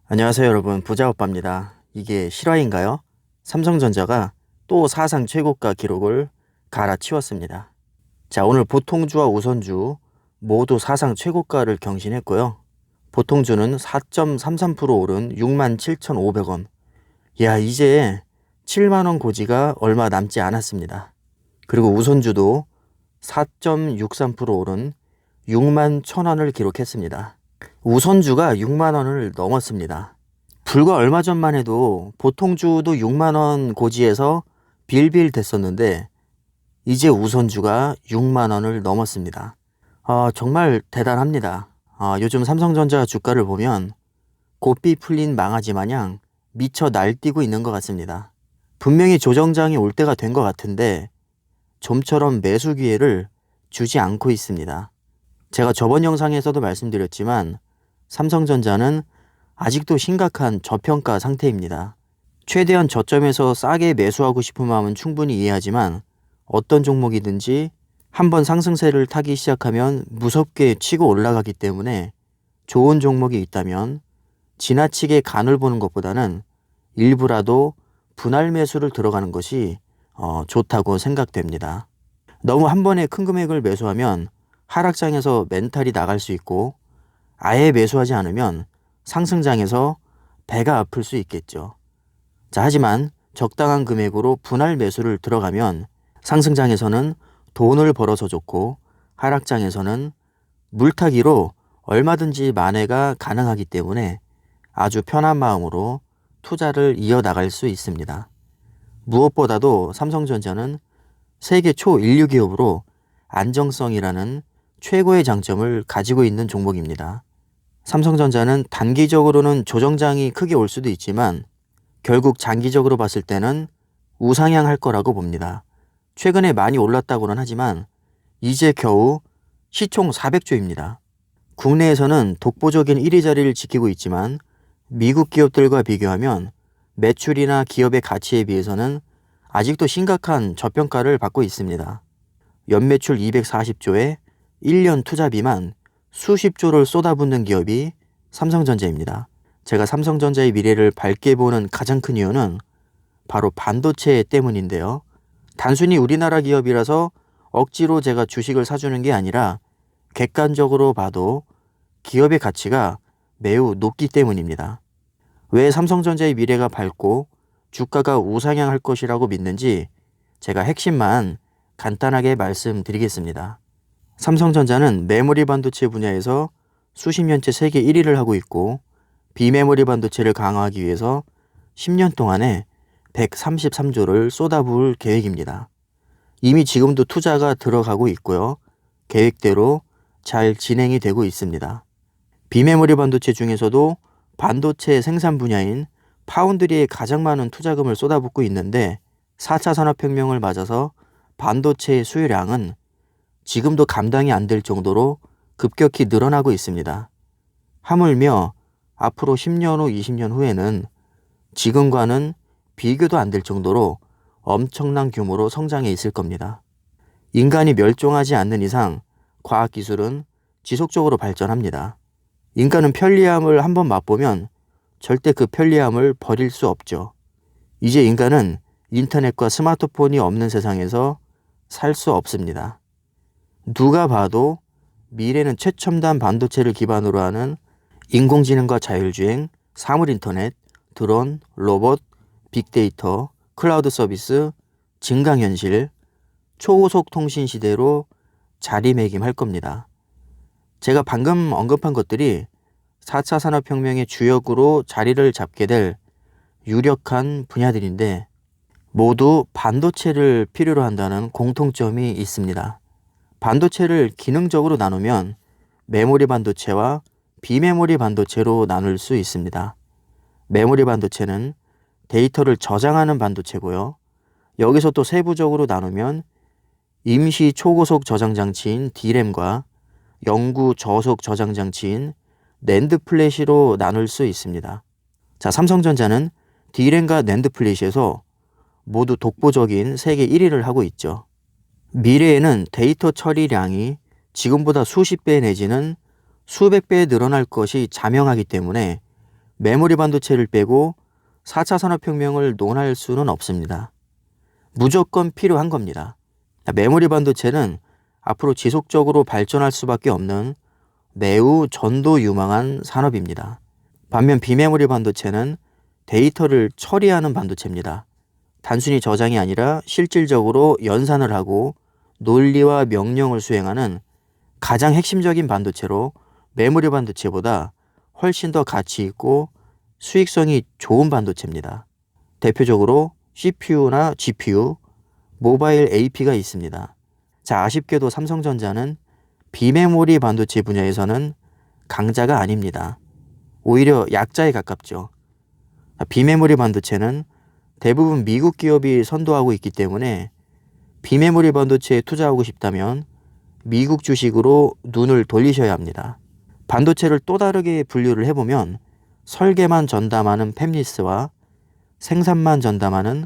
안녕하세요 여러분, 부자오빠입니다. 이게 실화인가요? 삼성전자가 또 사상 최고가 기록을 갈아치웠습니다. 자, 오늘 보통주와 우선주 모두 사상 최고가를 경신했고요. 보통주는 4.33% 오른 67,500원. 야, 이제 7만원 고지가 얼마 남지 않았습니다. 그리고 우선주도 4.63% 오른 6만 1,000원을 기록했습니다. 우선주가 6만원을 넘었습니다. 불과 얼마 전만 해도 보통주도 6만원 고지에서 빌빌 됐었는데 이제 우선주가 6만원을 넘었습니다. 정말 대단합니다. 요즘 삼성전자 주가를 보면 고삐 풀린 망아지 마냥 미쳐 날뛰고 있는 것 같습니다. 분명히 조정장이 올 때가 된 것 같은데 좀처럼 매수 기회를 주지 않고 있습니다. 제가 저번 영상에서도 말씀드렸지만 삼성전자는 아직도 심각한 저평가 상태입니다. 최대한 저점에서 싸게 매수하고 싶은 마음은 충분히 이해하지만 어떤 종목이든지 한번 상승세를 타기 시작하면 무섭게 치고 올라가기 때문에 좋은 종목이 있다면 지나치게 간을 보는 것보다는 일부라도 분할 매수를 들어가는 것이 좋다고 생각됩니다. 너무 한 번에 큰 금액을 매수하면 하락장에서 멘탈이 나갈 수 있고 아예 매수하지 않으면 상승장에서 배가 아플 수 있겠죠. 자, 하지만 적당한 금액으로 분할 매수를 들어가면 상승장에서는 돈을 벌어서 좋고 하락장에서는 물타기로 얼마든지 만회가 가능하기 때문에 아주 편한 마음으로 투자를 이어나갈 수 있습니다. 무엇보다도 삼성전자는 세계 초인류 기업으로 안정성이라는 최고의 장점을 가지고 있는 종목입니다. 삼성전자는 단기적으로는 조정장이 크게 올 수도 있지만 결국 장기적으로 봤을 때는 우상향할 거라고 봅니다. 최근에 많이 올랐다고는 하지만 이제 겨우 시총 400조입니다. 국내에서는 독보적인 1위 자리를 지키고 있지만 미국 기업들과 비교하면 매출이나 기업의 가치에 비해서는 아직도 심각한 저평가를 받고 있습니다. 연매출 240조에 1년 투자비만 수십조를 쏟아붓는 기업이 삼성전자입니다. 제가 삼성전자의 미래를 밝게 보는 가장 큰 이유는 바로 반도체 때문인데요. 단순히 우리나라 기업이라서 억지로 제가 주식을 사주는 게 아니라 객관적으로 봐도 기업의 가치가 매우 높기 때문입니다. 왜 삼성전자의 미래가 밝고 주가가 우상향할 것이라고 믿는지 제가 핵심만 간단하게 말씀드리겠습니다. 삼성전자는 메모리 반도체 분야에서 수십 년째 세계 1위를 하고 있고 비메모리 반도체를 강화하기 위해서 10년 동안에 133조를 쏟아부을 계획입니다. 이미 지금도 투자가 들어가고 있고요. 계획대로 잘 진행이 되고 있습니다. 비메모리 반도체 중에서도 반도체 생산 분야인 파운드리에 가장 많은 투자금을 쏟아붓고 있는데 4차 산업혁명을 맞아서 반도체의 수요량은 지금도 감당이 안 될 정도로 급격히 늘어나고 있습니다. 하물며 앞으로 10년 후, 20년 후에는 지금과는 비교도 안 될 정도로 엄청난 규모로 성장해 있을 겁니다. 인간이 멸종하지 않는 이상 과학기술은 지속적으로 발전합니다. 인간은 편리함을 한번 맛보면 절대 그 편리함을 버릴 수 없죠. 이제 인간은 인터넷과 스마트폰이 없는 세상에서 살 수 없습니다. 누가 봐도 미래는 최첨단 반도체를 기반으로 하는 인공지능과 자율주행, 사물인터넷, 드론, 로봇, 빅데이터, 클라우드 서비스, 증강현실, 초고속 통신 시대로 자리매김할 겁니다. 제가 방금 언급한 것들이 4차 산업혁명의 주역으로 자리를 잡게 될 유력한 분야들인데 모두 반도체를 필요로 한다는 공통점이 있습니다. 반도체를 기능적으로 나누면 메모리 반도체와 비메모리 반도체로 나눌 수 있습니다. 메모리 반도체는 데이터를 저장하는 반도체고요. 여기서 또 세부적으로 나누면 임시 초고속 저장 장치인 D램과 영구 저속 저장 장치인 낸드 플래시로 나눌 수 있습니다. 자, 삼성전자는 D램과 낸드 플래시에서 모두 독보적인 세계 1위를 하고 있죠. 미래에는 데이터 처리량이 지금보다 수십 배 내지는 수백 배 늘어날 것이 자명하기 때문에 메모리 반도체를 빼고 4차 산업혁명을 논할 수는 없습니다. 무조건 필요한 겁니다. 메모리 반도체는 앞으로 지속적으로 발전할 수밖에 없는 매우 전도 유망한 산업입니다. 반면 비메모리 반도체는 데이터를 처리하는 반도체입니다. 단순히 저장이 아니라 실질적으로 연산을 하고 논리와 명령을 수행하는 가장 핵심적인 반도체로 메모리 반도체보다 훨씬 더 가치 있고 수익성이 좋은 반도체입니다. 대표적으로 CPU나 GPU, 모바일 AP가 있습니다. 자, 아쉽게도 삼성전자는 비메모리 반도체 분야에서는 강자가 아닙니다. 오히려 약자에 가깝죠. 비메모리 반도체는 대부분 미국 기업이 선도하고 있기 때문에 비메모리 반도체에 투자하고 싶다면 미국 주식으로 눈을 돌리셔야 합니다. 반도체를 또 다르게 분류를 해보면 설계만 전담하는 팹리스와 생산만 전담하는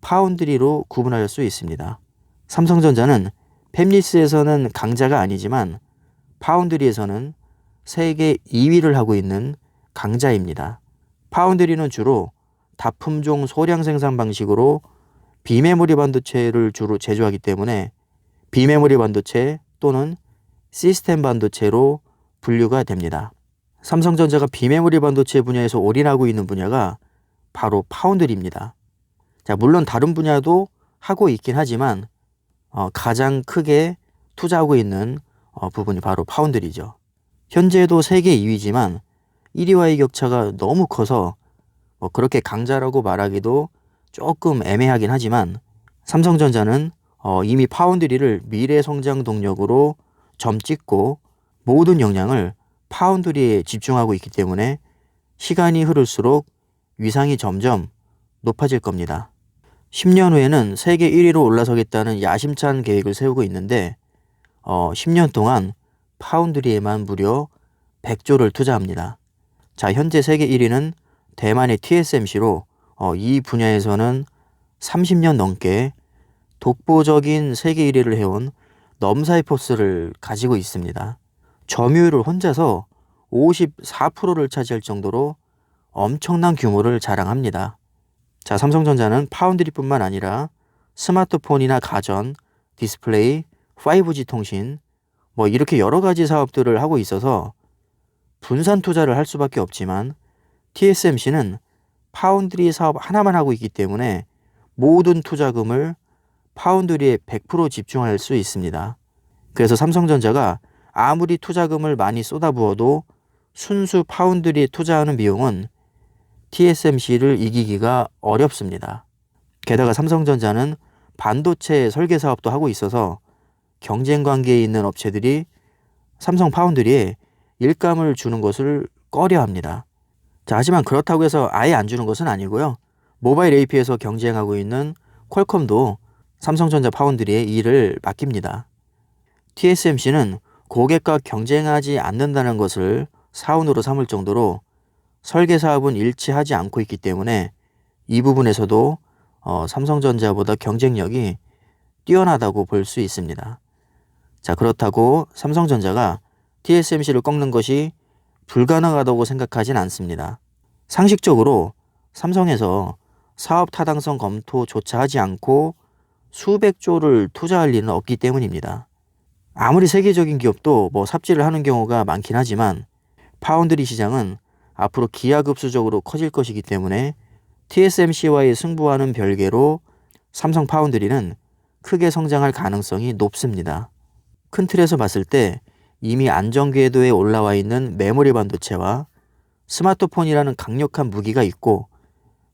파운드리로 구분할 수 있습니다. 삼성전자는 팹리스에서는 강자가 아니지만 파운드리에서는 세계 2위를 하고 있는 강자입니다. 파운드리는 주로 다품종 소량 생산 방식으로 비메모리 반도체를 주로 제조하기 때문에 비메모리 반도체 또는 시스템 반도체로 분류가 됩니다. 삼성전자가 비메모리 반도체 분야에서 올인하고 있는 분야가 바로 파운드리입니다. 자, 물론 다른 분야도 하고 있긴 하지만 가장 크게 투자하고 있는 부분이 바로 파운드리죠. 현재도 세계 2위지만 1위와의 격차가 너무 커서 그렇게 강자라고 말하기도 조금 애매하긴 하지만 삼성전자는 이미 파운드리를 미래 성장 동력으로 점 찍고 모든 역량을 파운드리에 집중하고 있기 때문에 시간이 흐를수록 위상이 점점 높아질 겁니다. 10년 후에는 세계 1위로 올라서겠다는 야심찬 계획을 세우고 있는데 10년 동안 파운드리에만 무려 100조를 투자합니다. 자, 현재 세계 1위는 대만의 TSMC로 이 분야에서는 30년 넘게 독보적인 세계 1위를 해온 넘사이포스를 가지고 있습니다. 점유율을 혼자서 54%를 차지할 정도로 엄청난 규모를 자랑합니다. 자, 삼성전자는 파운드리뿐만 아니라 스마트폰이나 가전, 디스플레이, 5G 통신 이렇게 여러 가지 사업들을 하고 있어서 분산 투자를 할 수밖에 없지만 TSMC는 파운드리 사업 하나만 하고 있기 때문에 모든 투자금을 파운드리에 100% 집중할 수 있습니다. 그래서 삼성전자가 아무리 투자금을 많이 쏟아부어도 순수 파운드리에 투자하는 비용은 TSMC를 이기기가 어렵습니다. 게다가 삼성전자는 반도체 설계 사업도 하고 있어서 경쟁 관계에 있는 업체들이 삼성 파운드리에 일감을 주는 것을 꺼려합니다. 자, 하지만 그렇다고 해서 아예 안 주는 것은 아니고요. 모바일 AP에서 경쟁하고 있는 퀄컴도 삼성전자 파운드리에 일을 맡깁니다. TSMC는 고객과 경쟁하지 않는다는 것을 사원으로 삼을 정도로 설계 사업은 일치하지 않고 있기 때문에 이 부분에서도 삼성전자보다 경쟁력이 뛰어나다고 볼 수 있습니다. 자, 그렇다고 삼성전자가 TSMC를 꺾는 것이 불가능하다고 생각하진 않습니다. 상식적으로 삼성에서 사업 타당성 검토조차 하지 않고 수백 조를 투자할 리는 없기 때문입니다. 아무리 세계적인 기업도 삽질을 하는 경우가 많긴 하지만 파운드리 시장은 앞으로 기하급수적으로 커질 것이기 때문에 TSMC와의 승부와는 별개로 삼성 파운드리는 크게 성장할 가능성이 높습니다. 큰 틀에서 봤을 때 이미 안정궤도에 올라와 있는 메모리 반도체와 스마트폰이라는 강력한 무기가 있고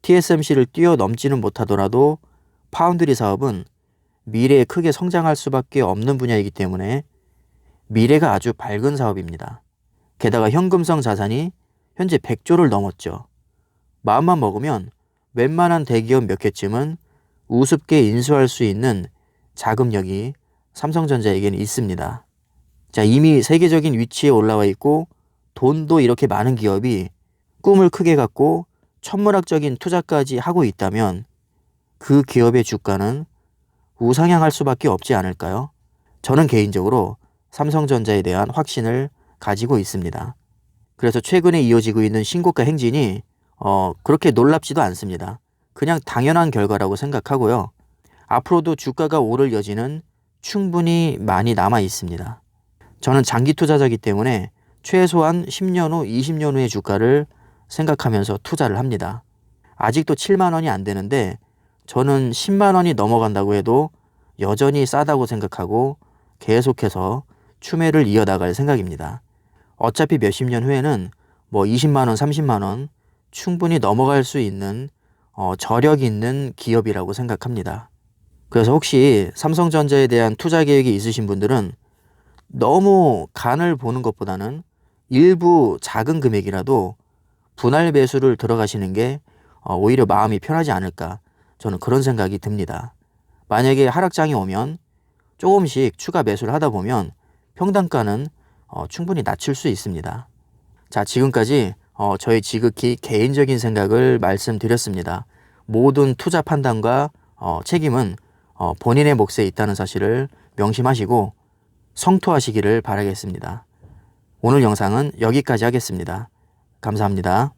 TSMC를 뛰어넘지는 못하더라도 파운드리 사업은 미래에 크게 성장할 수밖에 없는 분야이기 때문에 미래가 아주 밝은 사업입니다. 게다가 현금성 자산이 현재 100조를 넘었죠. 마음만 먹으면 웬만한 대기업 몇 개쯤은 우습게 인수할 수 있는 자금력이 삼성전자에게는 있습니다. 자, 이미 세계적인 위치에 올라와 있고 돈도 이렇게 많은 기업이 꿈을 크게 갖고 천문학적인 투자까지 하고 있다면 그 기업의 주가는 우상향할 수밖에 없지 않을까요? 저는 개인적으로 삼성전자에 대한 확신을 가지고 있습니다. 그래서 최근에 이어지고 있는 신고가 행진이 그렇게 놀랍지도 않습니다. 그냥 당연한 결과라고 생각하고요. 앞으로도 주가가 오를 여지는 충분히 많이 남아 있습니다. 저는 장기 투자자이기 때문에 최소한 10년 후, 20년 후의 주가를 생각하면서 투자를 합니다. 아직도 7만 원이 안 되는데 저는 10만 원이 넘어간다고 해도 여전히 싸다고 생각하고 계속해서 추매를 이어나갈 생각입니다. 어차피 몇십 년 후에는 뭐 20만 원, 30만 원 충분히 넘어갈 수 있는 저력 있는 기업이라고 생각합니다. 그래서 혹시 삼성전자에 대한 투자 계획이 있으신 분들은 너무 간을 보는 것보다는 일부 작은 금액이라도 분할 매수를 들어가시는 게 오히려 마음이 편하지 않을까, 저는 그런 생각이 듭니다. 만약에 하락장이 오면 조금씩 추가 매수를 하다 보면 평단가는 충분히 낮출 수 있습니다. 자, 지금까지 저의 지극히 개인적인 생각을 말씀드렸습니다. 모든 투자 판단과 책임은 본인의 몫에 있다는 사실을 명심하시고 성토하시기를 바라겠습니다. 오늘 영상은 여기까지 하겠습니다. 감사합니다.